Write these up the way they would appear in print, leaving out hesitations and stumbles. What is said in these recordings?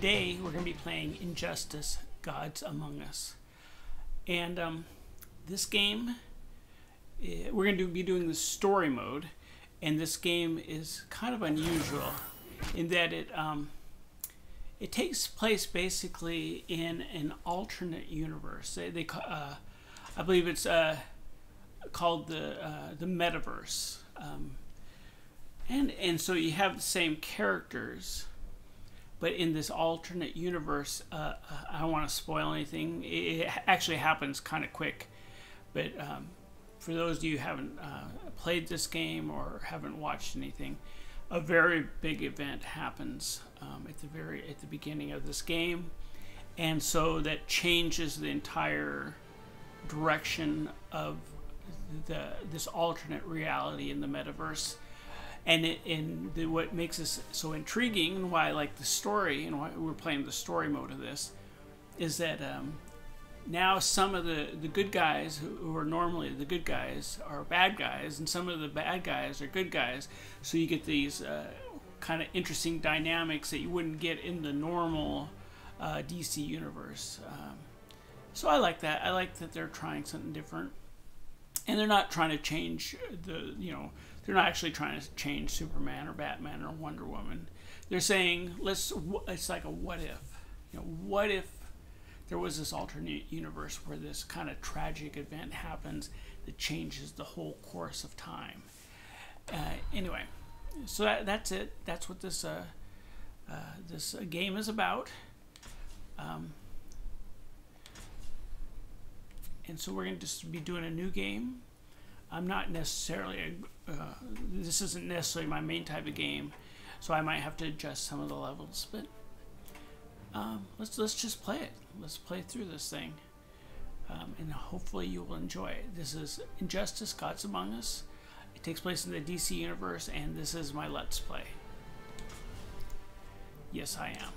today we're going to be playing Injustice: Gods Among Us. And this game, we're going to be doing the story mode. And this game is kind of unusual in that it takes place basically in an alternate universe. I believe it's called the metaverse. And so you have the same characters, but in this alternate universe, I don't want to spoil anything. It actually happens kind of quick, but for those of you who haven't played this game or haven't watched anything, a very big event happens at the beginning of this game, and so that changes the entire direction of this alternate reality in the metaverse. And what makes this so intriguing, and why I like the story, and why we're playing the story mode of this, is that now some of the good guys who are normally the good guys are bad guys, and some of the bad guys are good guys. So you get these kind of interesting dynamics that you wouldn't get in the normal DC universe. So I like that. I like that they're trying something different, and they're not trying to change they're not actually trying to change Superman or Batman or Wonder Woman. They're saying, it's like a what if. What if there was this alternate universe where this kind of tragic event happens that changes the whole course of time. Anyway, so that's it. That's what this game is about. And so we're going to just be doing a new game. I'm not necessarily, this isn't necessarily my main type of game, so I might have to adjust some of the levels, but let's just play it. Let's play through this thing, and hopefully you will enjoy it. This is Injustice: Gods Among Us. It takes place in the DC universe, and this is my Let's Play. Yes, I am.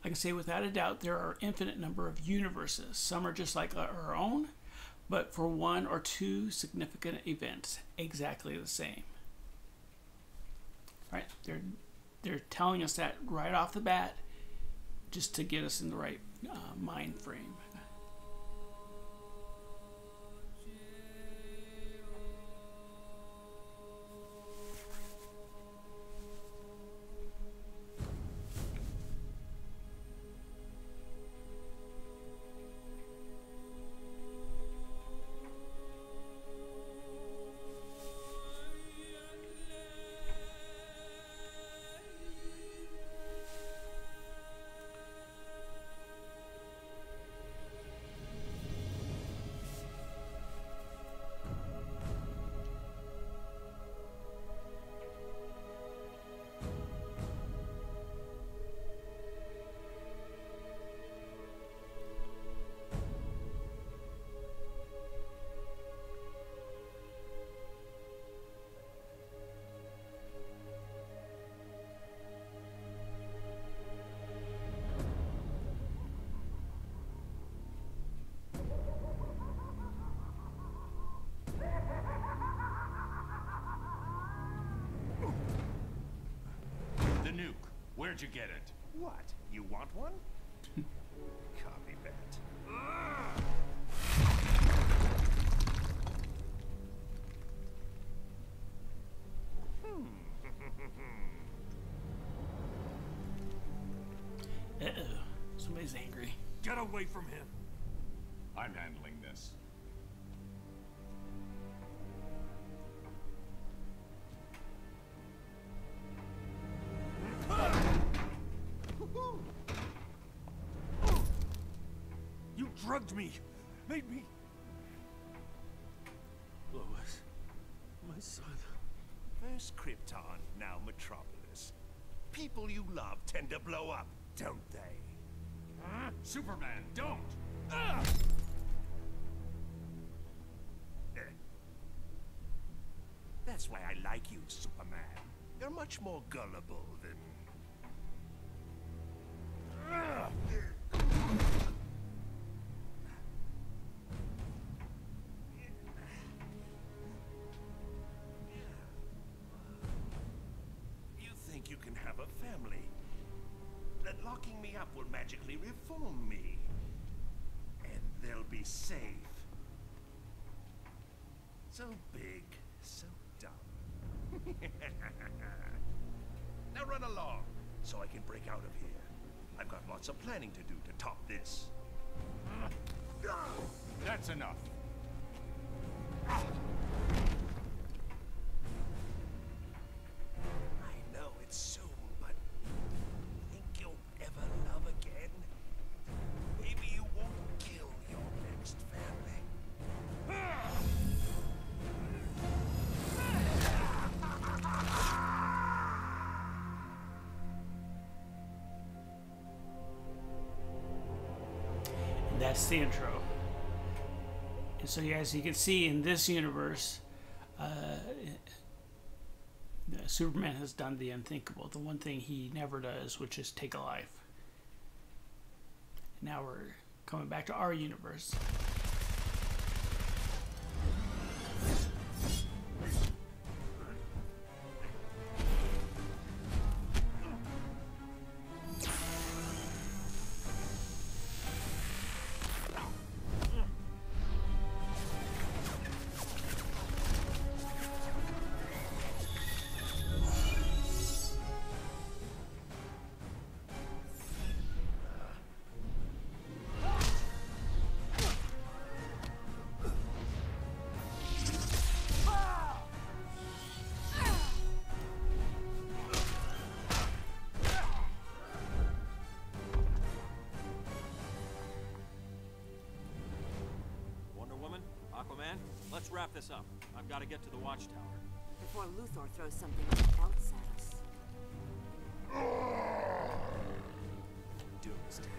I can say without a doubt there are infinite number of universes. Some are just like our own, but for one or two significant events, exactly the same. Right? They're telling us that right off the bat, just to get us in the right mind frame. Where'd you get it? What? You want one? Copy that. Uh-oh. Somebody's angry. Get away from him. I'm handling this. You drugged me, made me. Lois, my son. First Krypton, now Metropolis. People you love tend to blow up, don't they? Huh? Superman, don't! That's why I like you, Superman. You're much more gullible than... family. That locking me up will magically reform me. And they'll be safe. So big, so dumb. Now run along, so I can break out of here. I've got lots of planning to do to top this. That's enough. I know it's soon, but think you'll ever love again? Maybe you won't kill your next family. And that's the intro. And so, as you can see in this universe, Superman has done the unthinkable, the one thing he never does, which is take a life. Now we're coming back to our universe. Aquaman, let's wrap this up. I've got to get to the watchtower. Before Luthor throws something else at us. Doomsday.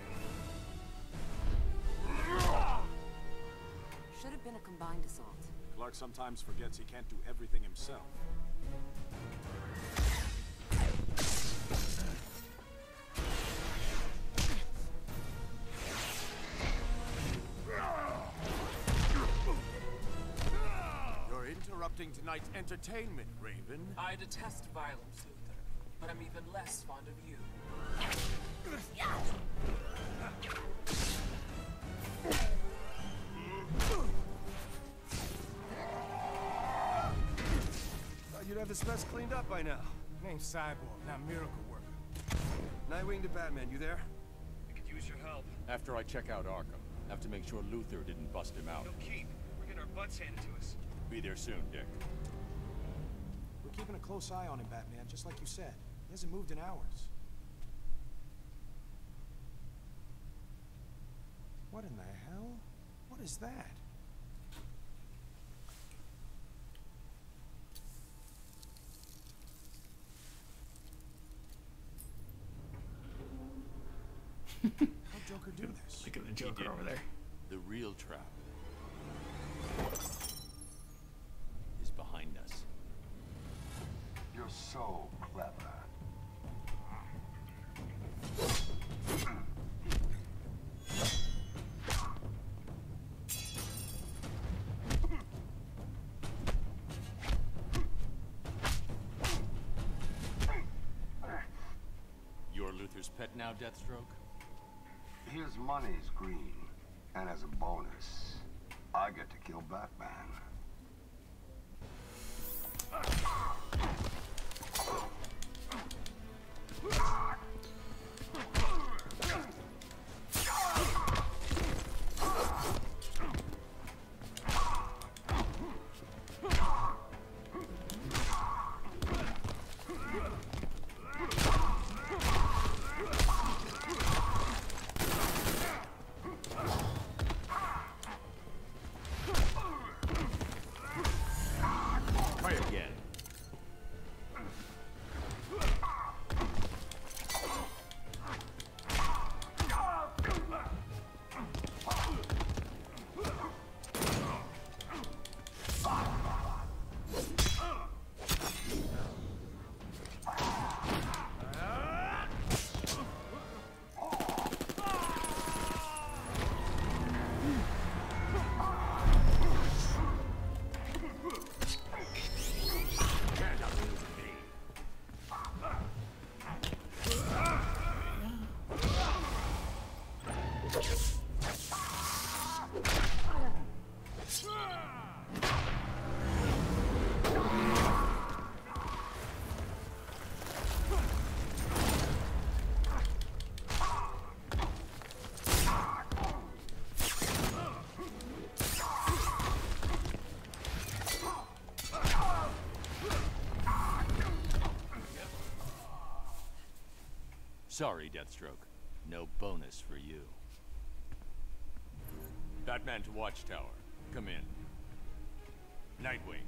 Should have been a combined assault. Clark sometimes forgets he can't do everything himself. You're interrupting tonight's entertainment, Raven. I detest violence, Luther, but I'm even less fond of you. Thought you'd have this mess cleaned up by now. Name's Cyborg, not Miracle Worker. Nightwing to Batman, you there? I could use your help. After I check out Arkham, have to make sure Luthor didn't bust him out. No keep. We're getting our butts handed to us. Be there soon, Dick. We're keeping a close eye on him, Batman, just like you said. He hasn't moved in hours. What in the hell? What is that? How'd Joker do this? Look at the Joker over there. The real trap is behind us. You're so clever. You're Luthor's pet now, Deathstroke? His money's green, and as a bonus, I get to kill Batman. Try again. Sorry, Deathstroke. No bonus for you. Batman to Watchtower. Come in. Nightwing.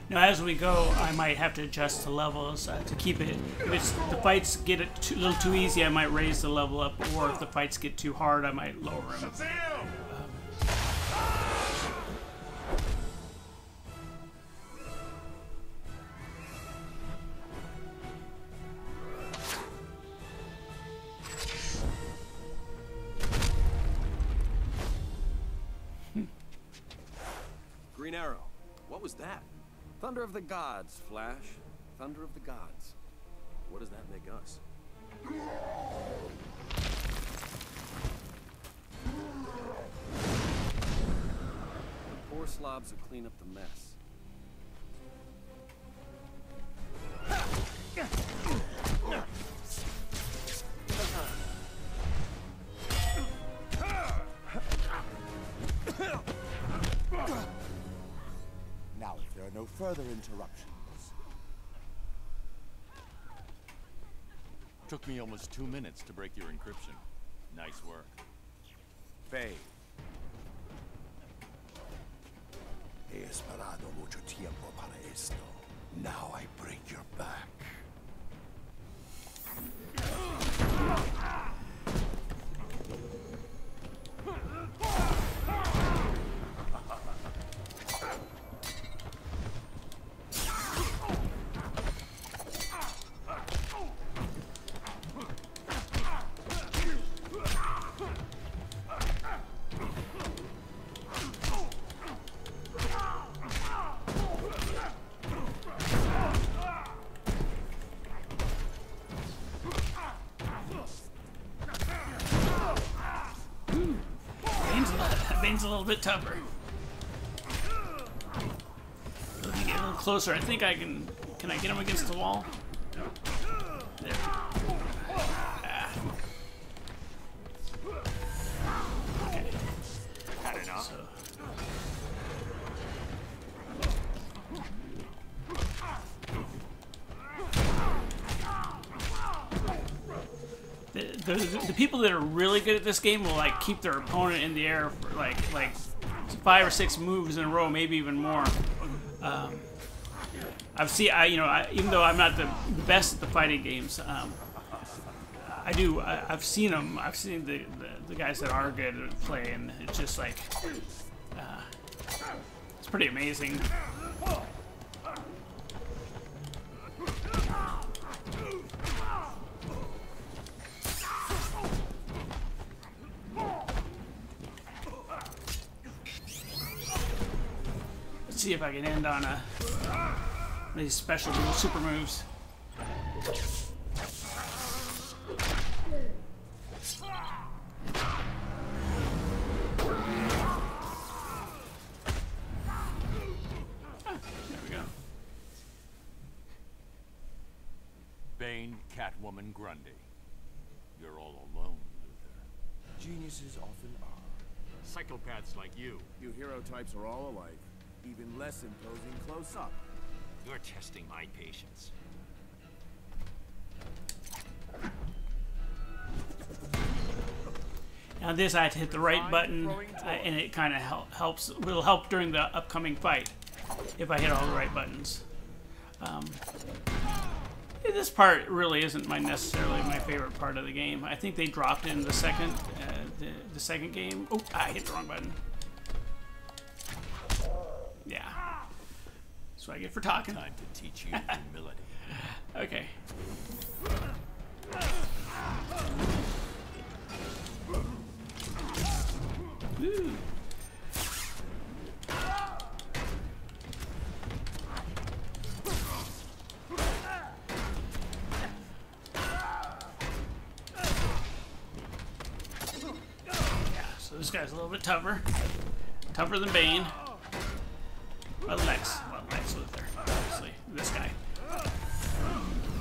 Now, as we go, I might have to adjust the levels to keep it. If the fights get a little too easy, I might raise the level up, or if the fights get too hard, I might lower them. Green Arrow. What was that? Thunder of the gods, Flash. Thunder of the gods. What does that make us? The poor slobs will clean up the mess. Now, if there are no further interruptions. Took me almost 2 minutes to break your encryption. Nice work. Faye. He esperado mucho tiempo para esto. Now I break your back. Bane's a little bit tougher. Let me get a little closer. I think I can. Can I get him against the wall? There. Ah. Okay. Had enough? So. The people that are really good at this game will like keep their opponent in the air for like 5 or 6 moves in a row, maybe even more. I've seen, even though I'm not the best at the fighting games, I've seen them. I've seen the guys that are good at play, and it's just like it's pretty amazing. See if I can end on these special super moves. There we go. Bane, Catwoman, Grundy. You're all alone, Luthor. Geniuses often are. Psychopaths like you. You hero types are all alike. Even less imposing close up. You're testing my patience. Now this, I had to hit the right button, and it kind of helps. Will help during the upcoming fight if I hit all the right buttons. This part really isn't necessarily my favorite part of the game. I think they dropped it in the second game. Oh, I hit the wrong button. Yeah. That's what I get for talking. Time to teach you humility. Okay. Woo. guy's a little bit tougher. Tougher than Bane. Well, Lex Luthor, obviously. This guy.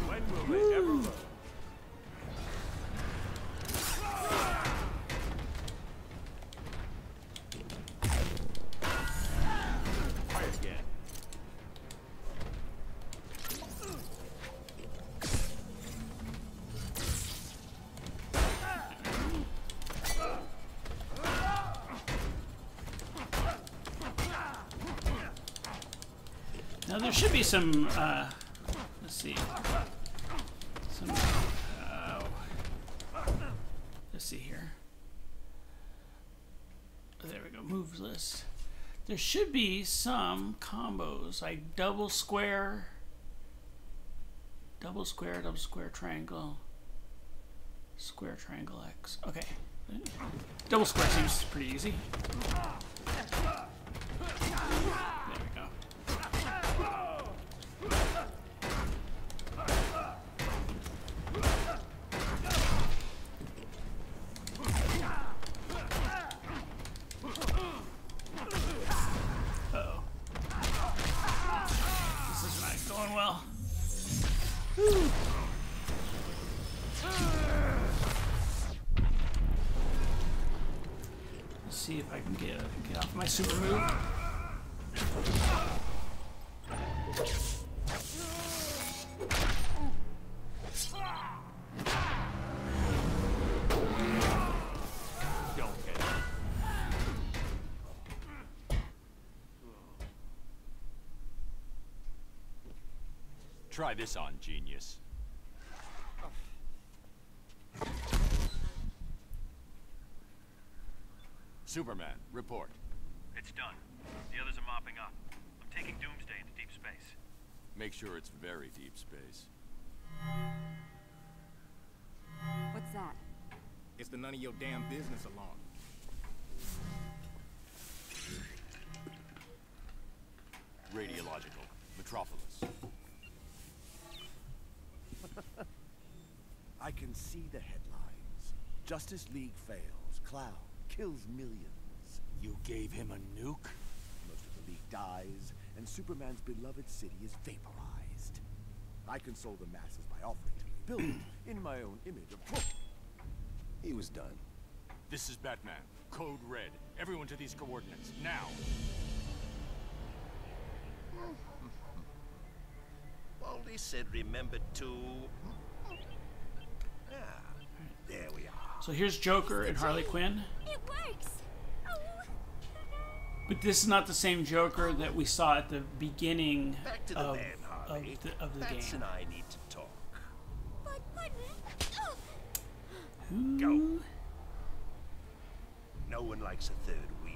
When will they ever learn? Try again. Now there should be some, let's see, let's see here. There we go, moves list. There should be some combos, like double square, triangle, square, triangle, X. Okay, double square seems pretty easy. There we go. Uh-oh. This is not going well. Whew. Let's see if I can get off my super move. Don't get it. Try this on, genius. Superman, report. It's done. The others are mopping up. I'm taking Doomsday into deep space. Make sure it's very deep space. What's that? It's the none of your damn business alarm. Radiological. Metropolis. I can see the headlines. Justice League fails. Clown kills millions. You gave him a nuke? Most of the League dies, and Superman's beloved city is vaporized. I console the masses by offering to rebuild it in my own image of course. He was done. This is Batman. Code Red. Everyone to these coordinates. Now! Baldy said remember to... Ah, there we are. So here's Joker and Harley Quinn. It works! Oh. But this is not the same Joker that we saw at the beginning Back to the of, van, Harley. of the Bats game. and I need to talk. But, Go. No one likes a third wheel.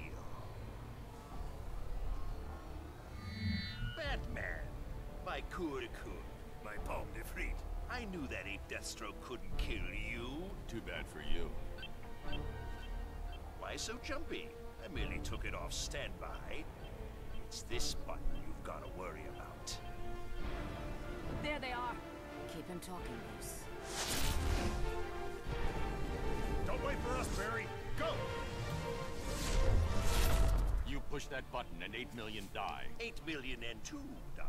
Batman, my coup de coup, my palme de frite. I knew that ape Deathstroke couldn't kill you. Too bad for you. Why so jumpy? I merely took it off standby. It's this button you've got to worry about. there they are. Keep him talking, Bruce. Don't wait for us, Barry. Go! You push that button and 8 million die. 8 million and 2 die.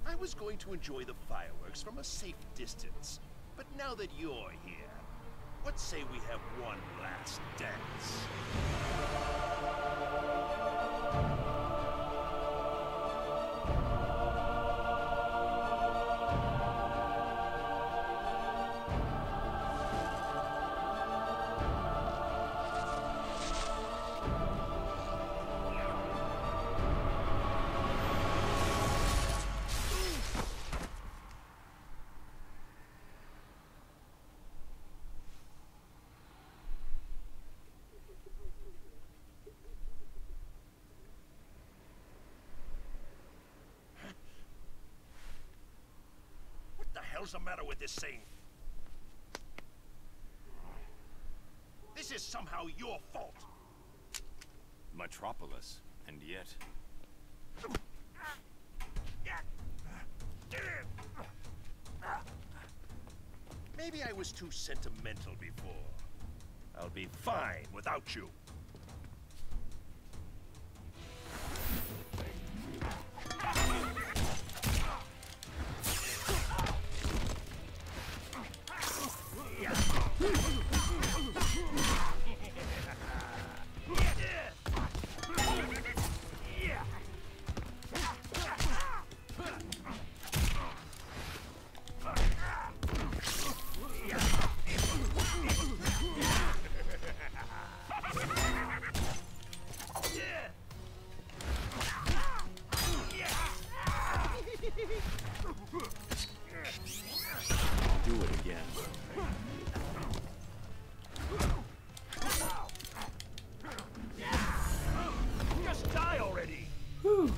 I was going to enjoy the fireworks from a safe distance. But now that you're here, what say we have one last dance? What the hell's the matter with this thing? This is somehow your fault. Metropolis, and yet... Maybe I was too sentimental before. I'll be fine without you. Do it again. Just die already! Whew.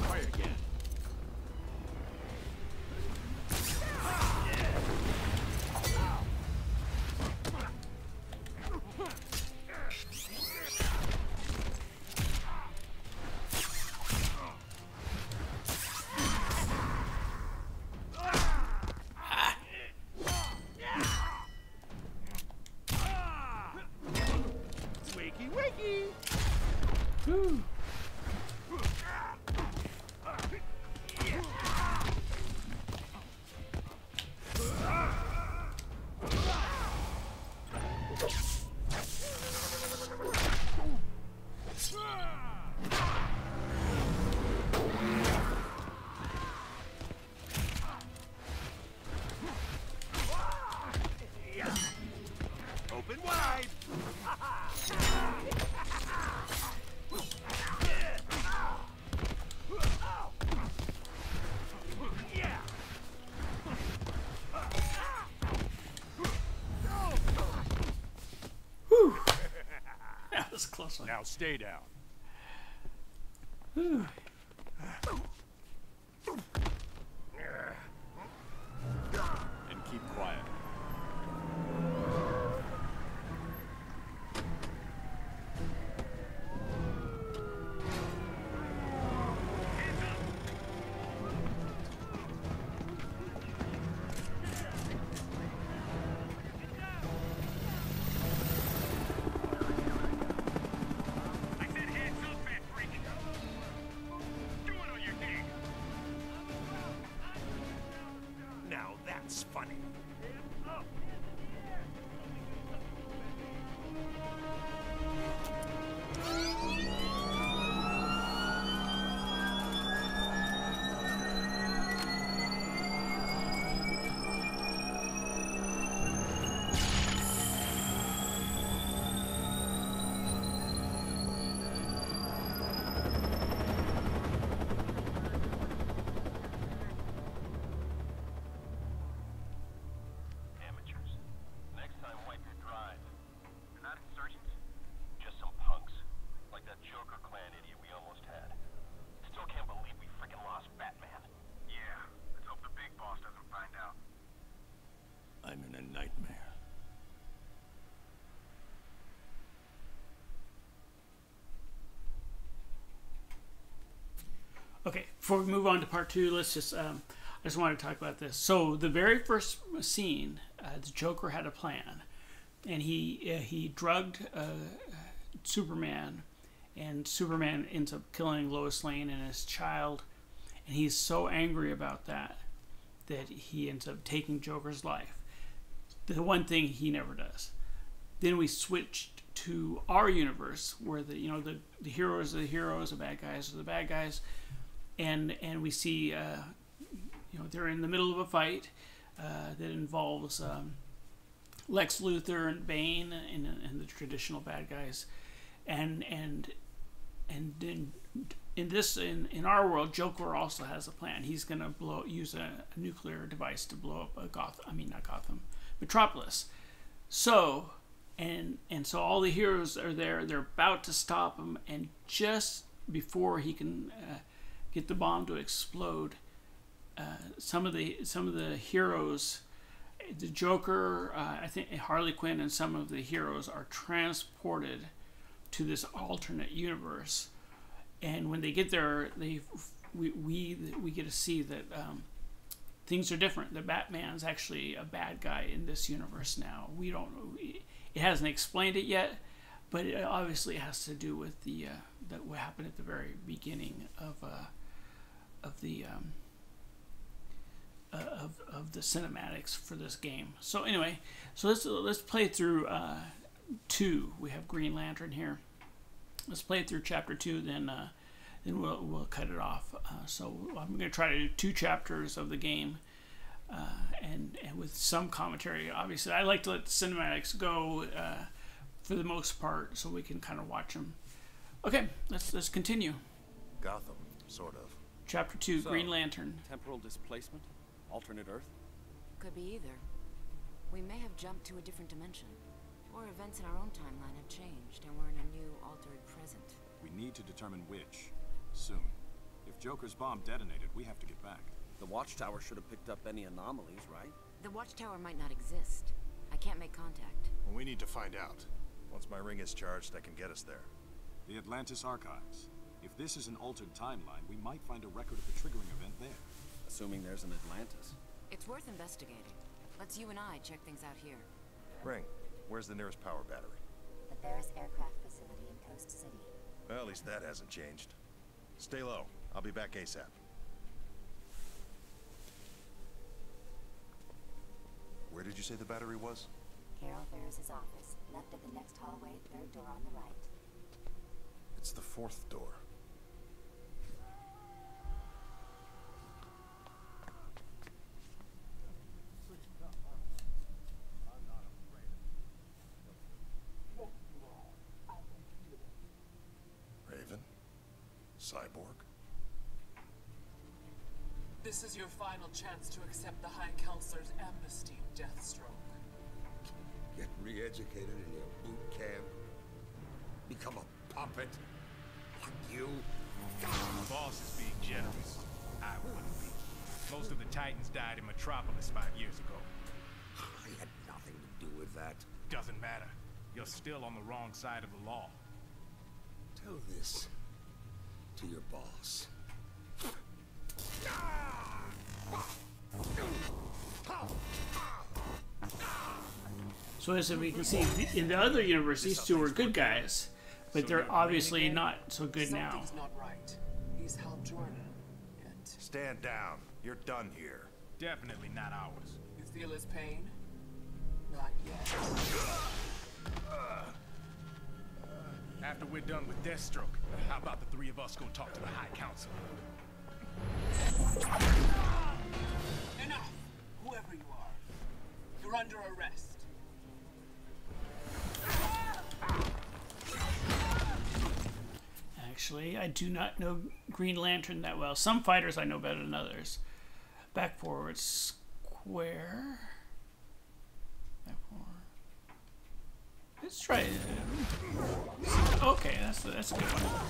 Try again. Wakey, wakey! Whew. Open wide! Whew. That was a close one. Now stay down. Whew. And keep quiet. I said hands up, fat freak. Doing on your thing. Now that's funny. Amateurs. Next time, wipe your drive. You're not insurgents. Just some punks. Like that Joker clan idiot we almost had. Still can't believe we freaking lost Batman. Yeah. Let's hope the big boss doesn't find out. I'm in a nightmare. Okay, before we move on to part two, let's just, I just want to talk about this. So the very first scene, the Joker had a plan, and he drugged Superman, and Superman ends up killing Lois Lane and his child, and he's so angry about that he ends up taking Joker's life. The one thing he never does. Then we switched to our universe, where the heroes are the heroes, the bad guys are the bad guys. And we see, they're in the middle of a fight that involves Lex Luthor and Bane and the traditional bad guys, and then in our world, Joker also has a plan. He's gonna use a nuclear device to blow up Metropolis. So so all the heroes are there. They're about to stop him, and just before he can get the bomb to explode, some of the heroes, the Joker, I think Harley Quinn, and some of the heroes are transported to this alternate universe. And when they get there, we get to see that things are different. The Batman's actually a bad guy in this universe now. We don't. It hasn't explained it yet, but it obviously has to do with what happened at the very beginning of of the cinematics for this game. So anyway, so let's play through 2. We have Green Lantern here. Let's play through chapter 2, then we'll cut it off. So I'm going to try to do 2 chapters of the game, and with some commentary. Obviously, I like to let the cinematics go for the most part, so we can kind of watch them. Okay, let's continue. Gotham, sort of. Chapter 2, So, Green Lantern. Temporal displacement? Alternate Earth? Could be either. We may have jumped to a different dimension. Or events in our own timeline have changed, and we're in a new, altered present. We need to determine which. Soon. If Joker's bomb detonated, we have to get back. The Watchtower should have picked up any anomalies, right? The Watchtower might not exist. I can't make contact. Well, we need to find out. Once my ring is charged, I can get us there. The Atlantis Archives. If this is an altered timeline, we might find a record of the triggering event there. Assuming there's an Atlantis. It's worth investigating. Let's you and I check things out here. Ring, where's the nearest power battery? The Barris Aircraft Facility in Coast City. Well, at least that hasn't changed. Stay low. I'll be back ASAP. Where did you say the battery was? Carol Ferris's office, left at the next hallway, 3rd door on the right. It's the 4th door. Raven? Cyborg? This is your final chance to accept the High Counselor's amnesty, Deathstroke. Get re-educated in your boot camp? Become a puppet? Like you? The boss is being generous. I wouldn't be. Most of the Titans died in Metropolis 5 years ago. I had nothing to do with that. Doesn't matter. You're still on the wrong side of the law. Tell this to your boss. So as we can see, in the other universe, these 2 were good guys, but they're obviously not so good now. Something's not right. He's Hal Jordan, and Stand down. You're done here. Definitely not ours. you feel his pain? Not yet. After we're done with Deathstroke, how about the 3 of us go talk to the High Council? Enough! Whoever you are, you're under arrest. Actually, I do not know Green Lantern that well. Some fighters I know better than others. Back forward, square. Back forward. Let's try it. Okay, that's a good one.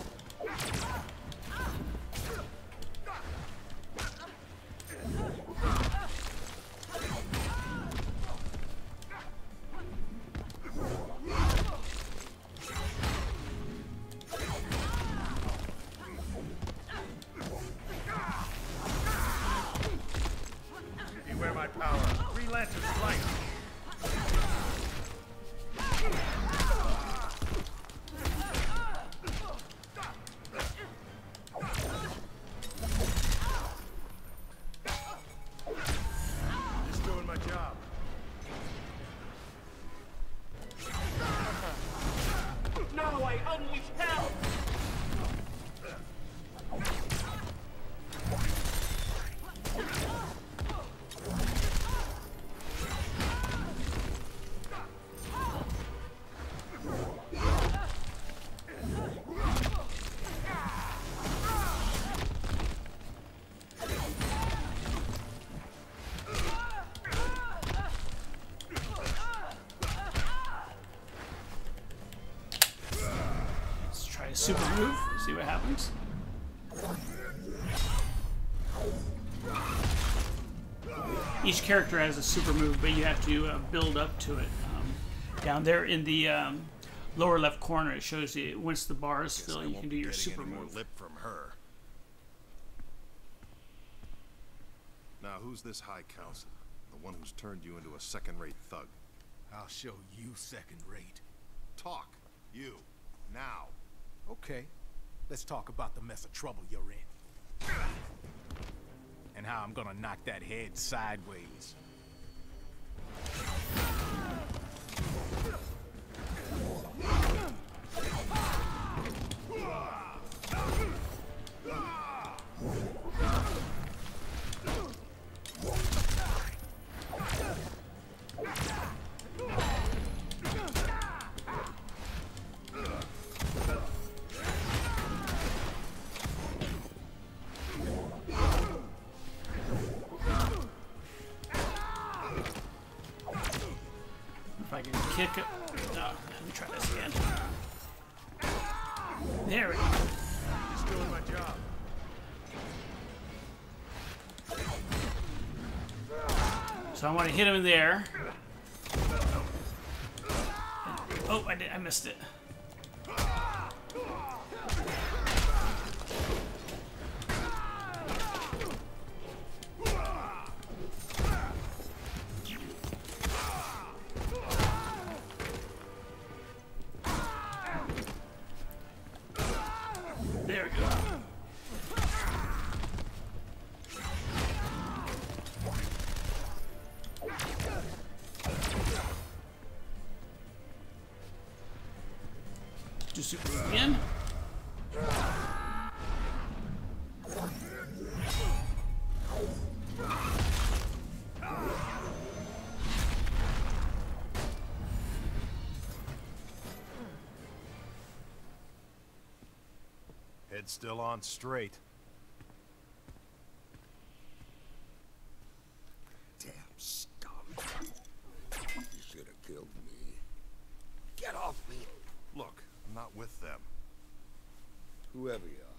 Beware my power. Green Lantern's light. Just doing my job. Now I unleash hell! Let's try a super move, see what happens. Each character has a super move, but you have to build up to it. Down there in the lower left corner, it shows you once the bars fill, you can do your super move. Lip from her. Now, who's this High Council? The one who's turned you into a second-rate thug. I'll show you second rate. Talk. You. Now. Okay. Let's talk about the mess of trouble you're in. and how I'm gonna knock that head sideways. If I can kick it. No, let me try this again. There we go. Just doing my job. So I want to hit him there. Oh, I missed it. There we go. Do super again. Head still on straight. Damn scum. You should have killed me. Get off me! Look, I'm not with them. Whoever you are.